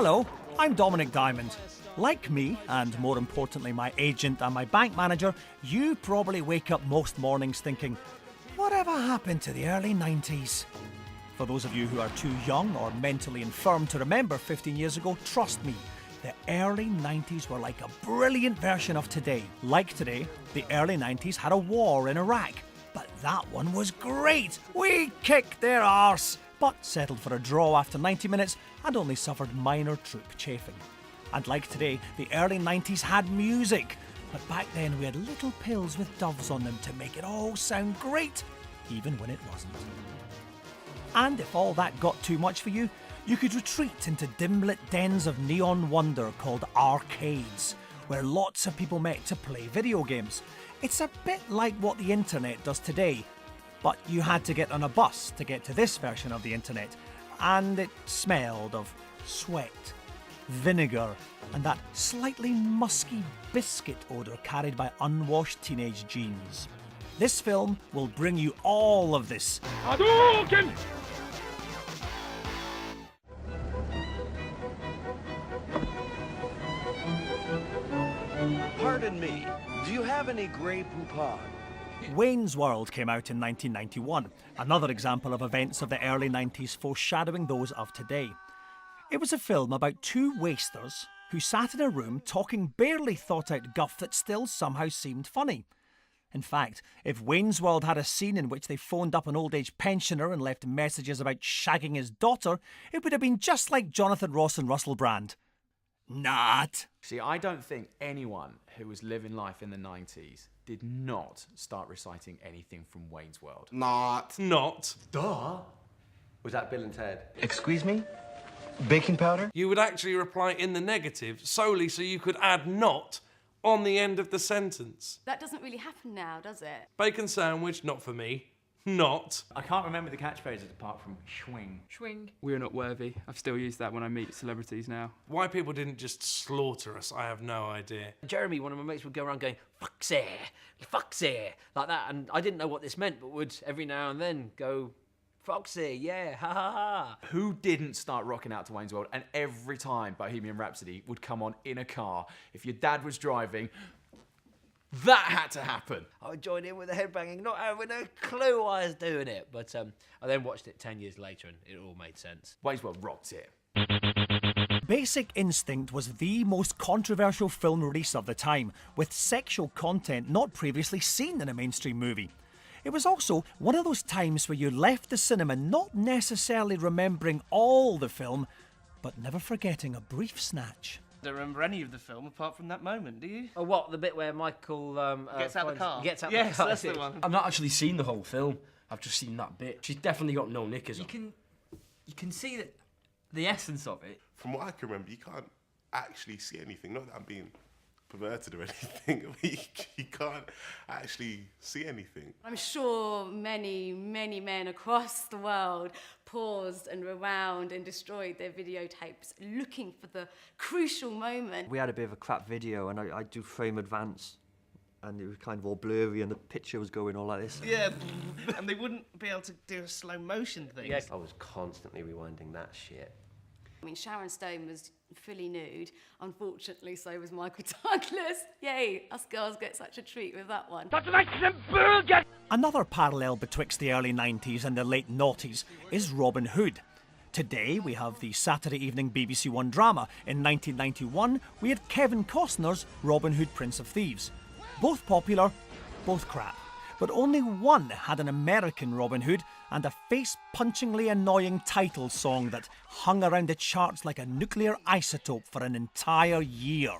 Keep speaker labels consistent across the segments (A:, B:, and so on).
A: Hello, I'm Dominic Diamond. Like me, and more importantly my agent and my bank manager, you probably wake up most mornings thinking, whatever happened to the early 90s? For those of you who are too young or mentally infirm to remember 15 years ago, trust me, the early 90s were like a brilliant version of today. Like today, the early 90s had a war in Iraq. But that one was great! We kicked their arse! But settled for a draw after 90 minutes and only suffered minor troop chafing. And like today, the early 90s had music. But back then we had little pills with doves on them to make it all sound great, even when it wasn't. And if all that got too much for you, you could retreat into dim-lit dens of neon wonder called arcades, where lots of people met to play video games. It's a bit like what the internet does today, but you had to get on a bus to get to this version of the internet, and it smelled of sweat, vinegar, and that slightly musky biscuit odour carried by unwashed teenage jeans. This film will bring you all of this. Hadouken!
B: Pardon me, do you have any Grey Poupon?
A: Wayne's World came out in 1991, another example of events of the early 90s foreshadowing those of today. It was a film about two wasters who sat in a room talking barely thought out guff that still somehow seemed funny. In fact, if Wayne's World had a scene in which they phoned up an old age pensioner and left messages about shagging his daughter, it would have been just like Jonathan Ross and Russell Brand. Not.
C: See, I don't think anyone who was living life in the 90s did not start reciting anything from Wayne's World.
D: Not.
C: Duh.
B: Was that Bill and Ted?
E: Excuse me? Baking powder?
F: You would actually reply in the negative solely so you could add not on the end of the sentence.
G: That doesn't really happen now, does it?
F: Bacon sandwich, not for me. Not.
H: I can't remember the catchphrases apart from schwing.
I: Schwing. We're not worthy. I've still used that when I meet celebrities now.
F: Why people didn't just slaughter us, I have no idea.
J: Jeremy, one of my mates, would go around going, "Foxy, foxy," like that, and I didn't know what this meant, but would every now and then go, "Foxy, yeah, ha ha ha."
C: Who didn't start rocking out to Wayne's World? And every time Bohemian Rhapsody would come on in a car, if your dad was driving, that had to happen.
J: I would join in with the headbanging, not having a clue why I was doing it. But I then watched it 10 years later and it all made sense.
C: Wayne's World rocked it.
A: Basic Instinct was the most controversial film release of the time, with sexual content not previously seen in a mainstream movie. It was also one of those times where you left the cinema not necessarily remembering all the film, but never forgetting a brief snatch.
H: I don't remember any of the film apart from that moment, do you?
J: Oh, what? The bit where Michael
H: Gets out the car?
J: Gets out
H: yes,
J: the car.
H: That's the one.
E: I've not actually seen the whole film. I've just seen that bit. She's definitely got no knickers on.
H: You can see that the essence of it.
D: From what I can remember, you can't actually see anything. Not that I'm being perverted or anything. You can't actually see anything.
G: I'm sure many, many men across the world paused and rewound and destroyed their videotapes looking for the crucial moment.
K: We had a bit of a crap video and I do frame advance and it was kind of all blurry and the picture was going all like this.
H: Yeah, and they wouldn't be able to do a slow motion thing.
B: Yes. I was constantly rewinding that shit.
G: I mean, Sharon Stone was fully nude. Unfortunately, so was Michael Douglas. Yay, us girls get such a treat with that one.
A: Another parallel betwixt the early 90s and the late noughties is Robin Hood. Today we have the Saturday evening BBC One drama. In 1991 we had Kevin Costner's Robin Hood Prince of Thieves. Both popular, both crap. But only one had an American Robin Hood and a face-punchingly annoying title song that hung around the charts like a nuclear isotope for an entire year.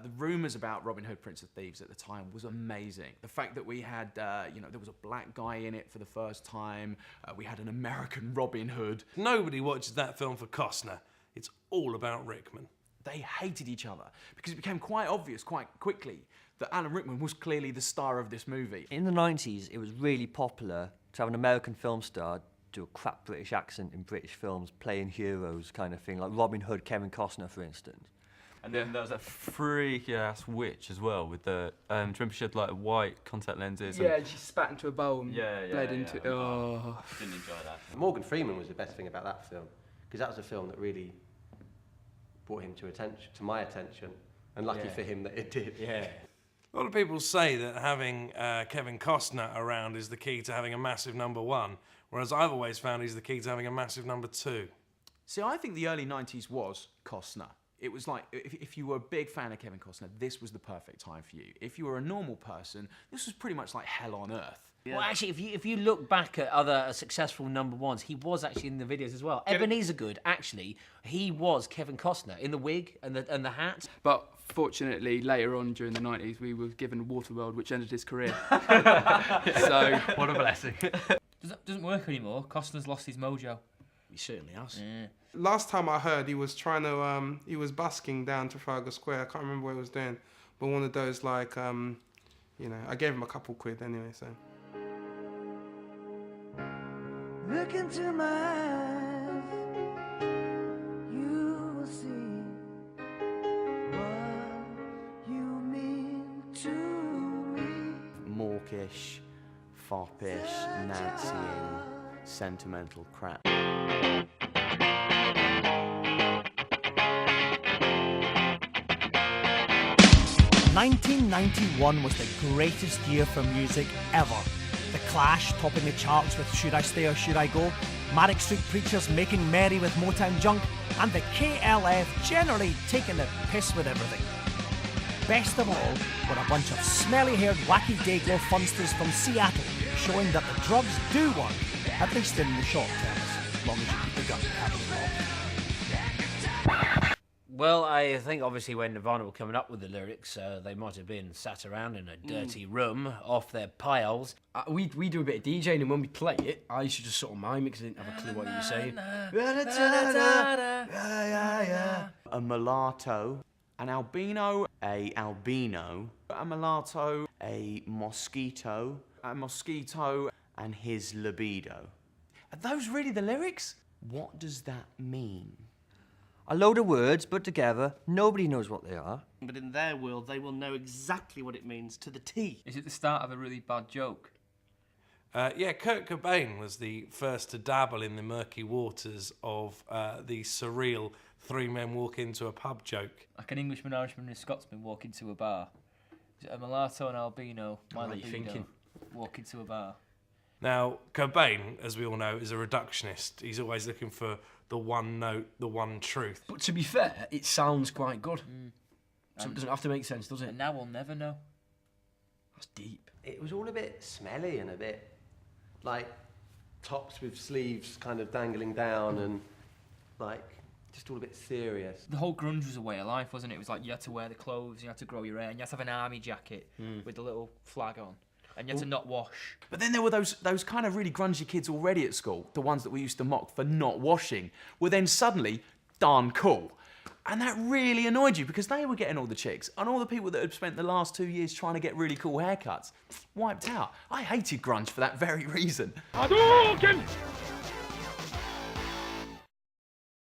C: The rumours about Robin Hood, Prince of Thieves at the time was amazing. The fact that we had, there was a black guy in it for the first time. We had an American Robin Hood.
F: Nobody watches that film for Costner. It's all about Rickman.
C: They hated each other because it became quite obvious quite quickly that Alan Rickman was clearly the star of this movie.
K: In the 90s, it was really popular to have an American film star do a crap British accent in British films, playing heroes kind of thing, like Robin Hood, Kevin Costner, for instance.
L: And then there was that freaky-ass witch as well, with the, do you remember she had like white contact lenses?
I: Yeah, and she spat into a bowl and bled into it.
L: Oh. Didn't enjoy that.
B: Morgan Freeman was the best thing about that film, because that was a film that really brought him to my attention, and lucky for him that it did.
E: Yeah.
F: A lot of people say that having Kevin Costner around is the key to having a massive number one, whereas I've always found he's the key to having a massive number two.
C: See, I think the early 90s was Costner. It was like, if you were a big fan of Kevin Costner, this was the perfect time for you. If you were a normal person, this was pretty much like hell on earth.
J: Yeah. Well, actually, if you look back at other successful number ones, he was actually in the videos as well. Ebenezer Good, actually, he was Kevin Costner in the wig and the hat.
I: But fortunately, later on during the 90s, we were given Waterworld, which ended his career. So
L: what a blessing.
M: Doesn't work anymore. Costner's lost his mojo.
E: He certainly has.
M: Yeah.
N: Last time I heard, he was trying to, he was busking down Trafalgar Square. I can't remember what he was doing, but one of those like, you know, I gave him a couple quid anyway, so.
O: Look into my eyes, you will see what you mean to me.
P: Mawkish, foppish, Nancying, sentimental crap.
A: 1991 was the greatest year for music ever. The Clash topping the charts with Should I Stay or Should I Go, Marrick Street Preachers making merry with Motown Junk, and the KLF generally taking the piss with everything. Best of all were a bunch of smelly-haired wacky dayglow funsters from Seattle showing that the drugs do work, at least in the short term, as long as you keep the gun habit locked.
J: Well, I think obviously when Nirvana were coming up with the lyrics, they might have been sat around in a dirty room off their piles.
E: We do a bit of DJing, and when we play it, I used to just sort of mime because I didn't have a clue what you were saying.
P: A mulatto, an albino, a albino, a mulatto, a mosquito, and his libido.
C: Are those really the lyrics?
P: What does that mean?
K: A load of words put together, nobody knows what they are.
H: But in their world, they will know exactly what it means to the T.
M: Is it the start of a really bad joke?
F: Yeah, Kurt Cobain was the first to dabble in the murky waters of the surreal three men walk into a pub joke.
M: Like an Englishman, Irishman and a Scotsman walk into a bar. Is it a mulatto and albino, my
E: What are you thinking?
M: walk into a bar?
F: Now, Cobain, as we all know, is a reductionist. He's always looking for the one note, the one truth.
E: But to be fair, it sounds quite good. So it doesn't have to make sense, does it?
M: And now we'll never know.
E: That's deep.
B: It was all a bit smelly and a bit like tops with sleeves kind of dangling down and like just all a bit serious.
M: The whole grunge was a way of life, wasn't it? It was like you had to wear the clothes, you had to grow your hair, and you had to have an army jacket with the little flag on. And you had to not wash.
C: But then there were those kind of really grungy kids already at school, the ones that we used to mock for not washing, were then suddenly darn cool. And that really annoyed you because they were getting all the chicks, and all the people that had spent the last 2 years trying to get really cool haircuts wiped out. I hated grunge for that very reason.
O: Hadouken!